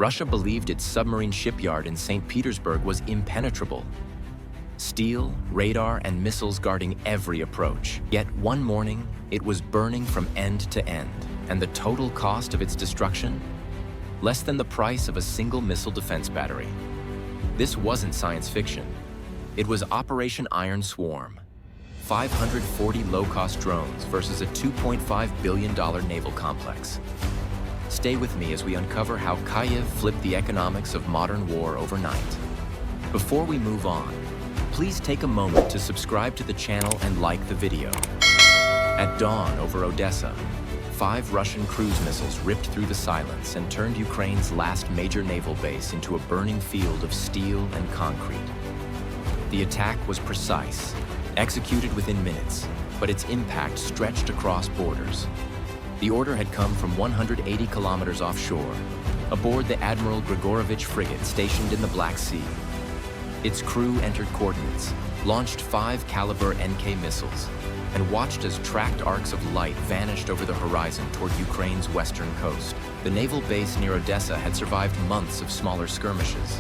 Russia believed its submarine shipyard in St. Petersburg was impenetrable. Steel, radar, and missiles guarding every approach. Yet one morning, it was burning from end to end. And the total cost of its destruction? Less than the price of a single missile defense battery. This wasn't science fiction. It was Operation Iron Swarm. 540 low-cost drones versus a $2.5 billion naval complex. Stay with me as we uncover how Kyiv flipped the economics of modern war overnight. Before we move on, please take a moment to subscribe to the channel and like the video. At dawn over Odessa, 5 Russian cruise missiles ripped through the silence and turned Ukraine's last major naval base into a burning field of steel and concrete. The attack was precise, executed within minutes, but its impact stretched across borders. The order had come from 180 kilometers offshore, aboard the Admiral Grigorovich frigate stationed in the Black Sea. Its crew entered coordinates, launched 5 Kalibr NK missiles, and watched as tracked arcs of light vanished over the horizon toward Ukraine's western coast. The naval base near Odessa had survived months of smaller skirmishes.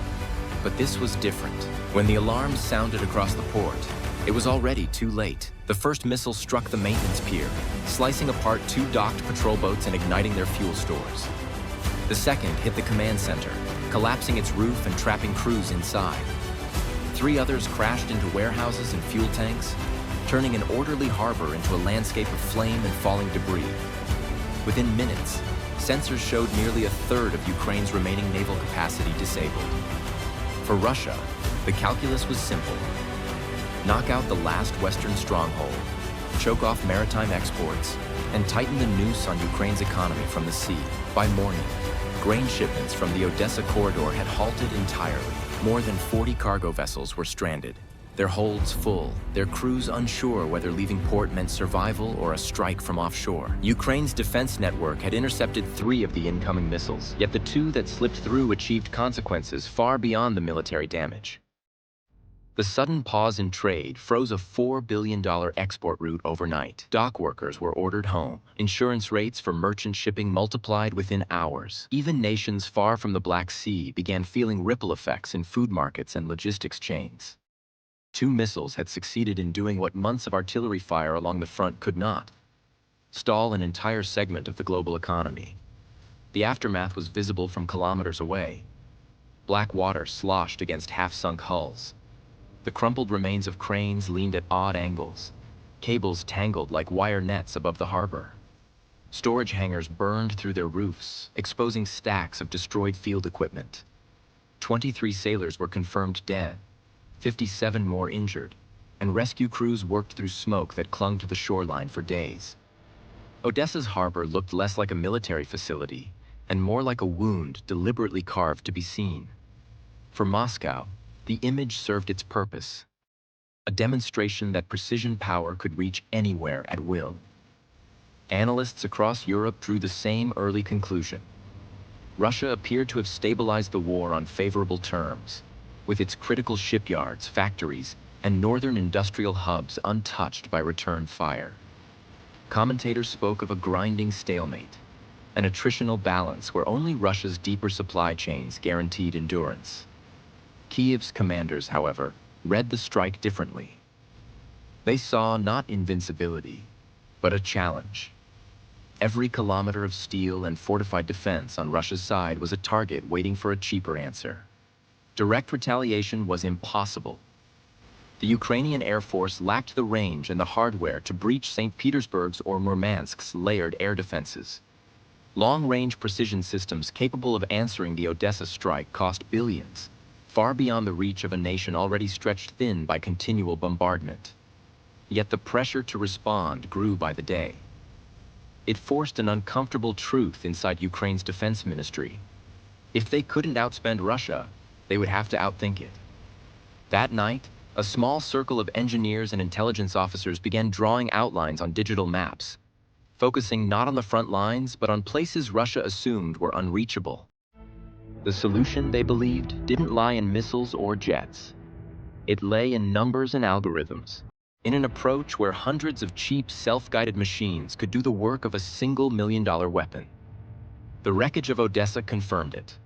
But this was different. When the alarms sounded across the port, it was already too late. The first missile struck the maintenance pier, slicing apart 2 docked patrol boats and igniting their fuel stores. The second hit the command center, collapsing its roof and trapping crews inside. 3 others crashed into warehouses and fuel tanks, turning an orderly harbor into a landscape of flame and falling debris. Within minutes, sensors showed nearly a third of Ukraine's remaining naval capacity disabled. For Russia, the calculus was simple. Knock out the last Western stronghold, choke off maritime exports, and tighten the noose on Ukraine's economy from the sea. By morning, grain shipments from the Odessa corridor had halted entirely. More than 40 cargo vessels were stranded, their holds full, their crews unsure whether leaving port meant survival or a strike from offshore. Ukraine's defense network had intercepted 3 of the incoming missiles, yet the 2 that slipped through achieved consequences far beyond the military damage. The sudden pause in trade froze a $4 billion export route overnight. Dock workers were ordered home. Insurance rates for merchant shipping multiplied within hours. Even nations far from the Black Sea began feeling ripple effects in food markets and logistics chains. 2 missiles had succeeded in doing what months of artillery fire along the front could not: stall an entire segment of the global economy. The aftermath was visible from kilometers away. Black water sloshed against half-sunk hulls. The crumpled remains of cranes leaned at odd angles. Cables tangled like wire nets above the harbor. Storage hangars burned through their roofs, exposing stacks of destroyed field equipment. 23 sailors were confirmed dead, 57 more injured, and rescue crews worked through smoke that clung to the shoreline for days. Odessa's harbor looked less like a military facility and more like a wound deliberately carved to be seen. For Moscow, the image served its purpose: a demonstration that precision power could reach anywhere at will. Analysts across Europe drew the same early conclusion. Russia appeared to have stabilized the war on favorable terms, with its critical shipyards, factories, and northern industrial hubs untouched by return fire. Commentators spoke of a grinding stalemate, an attritional balance where only Russia's deeper supply chains guaranteed endurance. Kyiv's commanders, however, read the strike differently. They saw not invincibility, but a challenge. Every kilometer of steel and fortified defense on Russia's side was a target waiting for a cheaper answer. Direct retaliation was impossible. The Ukrainian Air Force lacked the range and the hardware to breach St. Petersburg's or Murmansk's layered air defenses. Long-range precision systems capable of answering the Odessa strike cost billions, far beyond the reach of a nation already stretched thin by continual bombardment. Yet the pressure to respond grew by the day. It forced an uncomfortable truth inside Ukraine's defense ministry. If they couldn't outspend Russia, they would have to outthink it. That night, a small circle of engineers and intelligence officers began drawing outlines on digital maps, focusing not on the front lines, but on places Russia assumed were unreachable. The solution, they believed, didn't lie in missiles or jets. It lay in numbers and algorithms, in an approach where hundreds of cheap, self-guided machines could do the work of a single $1 million weapon. The wreckage of Odessa confirmed it.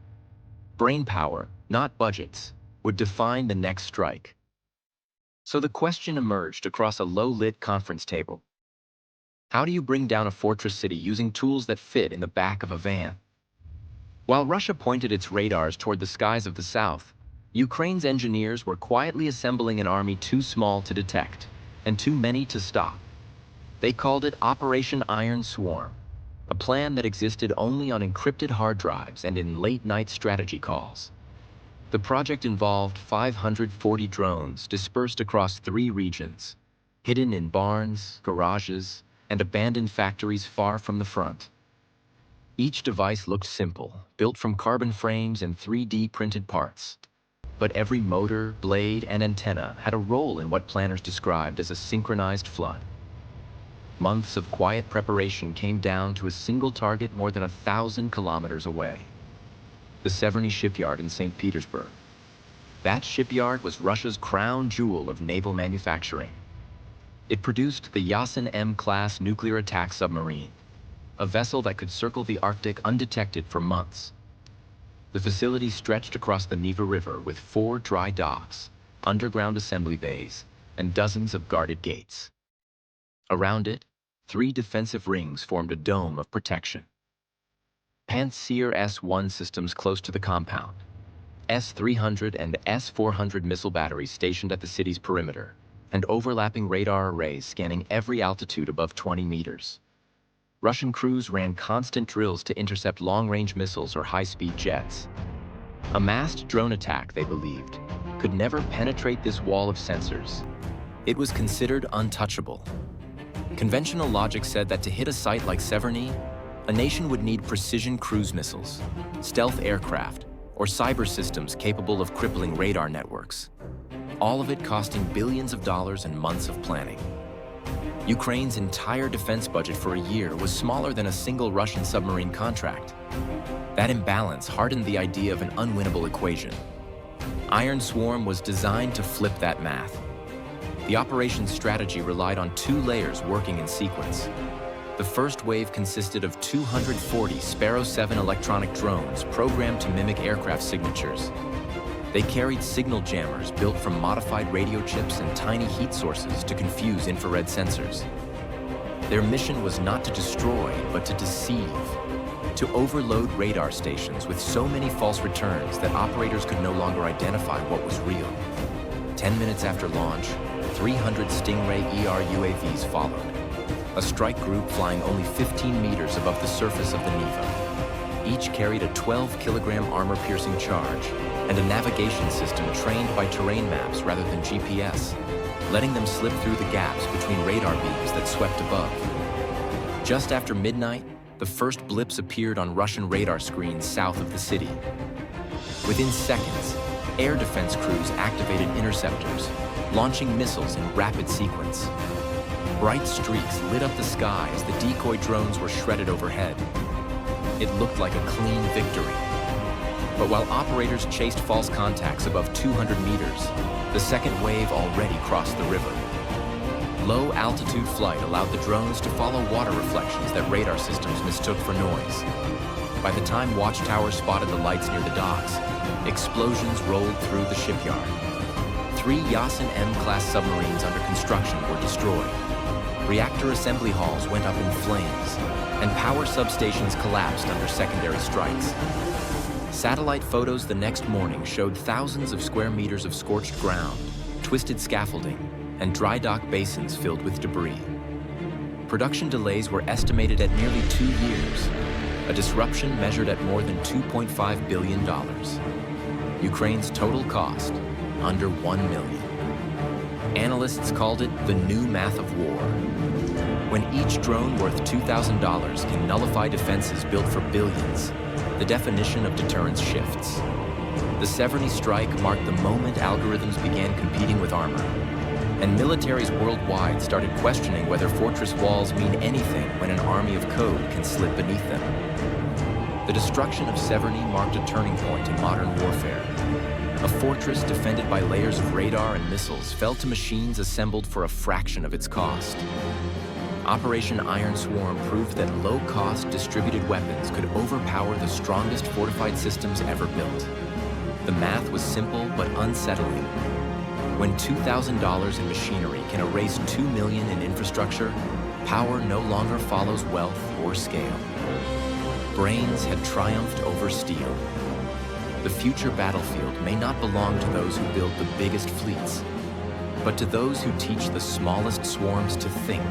Brainpower, not budgets, would define the next strike. So the question emerged across a low-lit conference table. How do you bring down a fortress city using tools that fit in the back of a van? While Russia pointed its radars toward the skies of the south, Ukraine's engineers were quietly assembling an army too small to detect and too many to stop. They called it Operation Iron Swarm, a plan that existed only on encrypted hard drives and in late-night strategy calls. The project involved 540 drones dispersed across 3 regions, hidden in barns, garages, and abandoned factories far from the front. Each device looked simple, built from carbon frames and 3D printed parts. But every motor, blade, and antenna had a role in what planners described as a synchronized flood. Months of quiet preparation came down to a single target more than 1,000 kilometers away. The Severny Shipyard in St. Petersburg. That shipyard was Russia's crown jewel of naval manufacturing. It produced the Yasen-M class nuclear attack submarine, a vessel that could circle the Arctic undetected for months. The facility stretched across the Neva River with 4 dry docks, underground assembly bays, and dozens of guarded gates. Around it, 3 defensive rings formed a dome of protection. Pantsir S-1 systems close to the compound, S-300 and S-400 missile batteries stationed at the city's perimeter, and overlapping radar arrays scanning every altitude above 20 meters. Russian crews ran constant drills to intercept long-range missiles or high-speed jets. A massed drone attack, they believed, could never penetrate this wall of sensors. It was considered untouchable. Conventional logic said that to hit a site like Severny, a nation would need precision cruise missiles, stealth aircraft, or cyber systems capable of crippling radar networks. All of it costing billions of dollars and months of planning. Ukraine's entire defense budget for a year was smaller than a single Russian submarine contract. That imbalance hardened the idea of an unwinnable equation. Iron Swarm was designed to flip that math. The operations strategy relied on 2 layers working in sequence. The first wave consisted of 240 Sparrow 7 electronic drones programmed to mimic aircraft signatures. They carried signal jammers built from modified radio chips and tiny heat sources to confuse infrared sensors. Their mission was not to destroy, but to deceive, to overload radar stations with so many false returns that operators could no longer identify what was real. 10 minutes after launch, 300 Stingray ER UAVs followed, a strike group flying only 15 meters above the surface of the Neva. Each carried a 12-kilogram armor-piercing charge and a navigation system trained by terrain maps rather than GPS, letting them slip through the gaps between radar beams that swept above. Just after midnight, the first blips appeared on Russian radar screens south of the city. Within seconds, air defense crews activated interceptors, launching missiles in rapid sequence. Bright streaks lit up the sky as the decoy drones were shredded overhead. It looked like a clean victory. But while operators chased false contacts above 200 meters, the second wave already crossed the river. Low-altitude flight allowed the drones to follow water reflections that radar systems mistook for noise. By the time watchtowers spotted the lights near the docks, explosions rolled through the shipyard. 3 Yasen-M class submarines under construction were destroyed. Reactor assembly halls went up in flames, and power substations collapsed under secondary strikes. Satellite photos the next morning showed thousands of square meters of scorched ground, twisted scaffolding, and dry dock basins filled with debris. Production delays were estimated at nearly 2 years, a disruption measured at more than $2.5 billion. Ukraine's total cost, under $1 million. Analysts called it the new math of war. When each drone worth $2,000 can nullify defenses built for billions, the definition of deterrence shifts. The Severny strike marked the moment algorithms began competing with armor, and militaries worldwide started questioning whether fortress walls mean anything when an army of code can slip beneath them. The destruction of Severny marked a turning point in modern warfare. A fortress defended by layers of radar and missiles fell to machines assembled for a fraction of its cost. Operation Iron Swarm proved that low-cost distributed weapons could overpower the strongest fortified systems ever built. The math was simple but unsettling. When $2,000 in machinery can erase $2 million in infrastructure, power no longer follows wealth or scale. Brains had triumphed over steel. The future battlefield may not belong to those who build the biggest fleets, but to those who teach the smallest swarms to think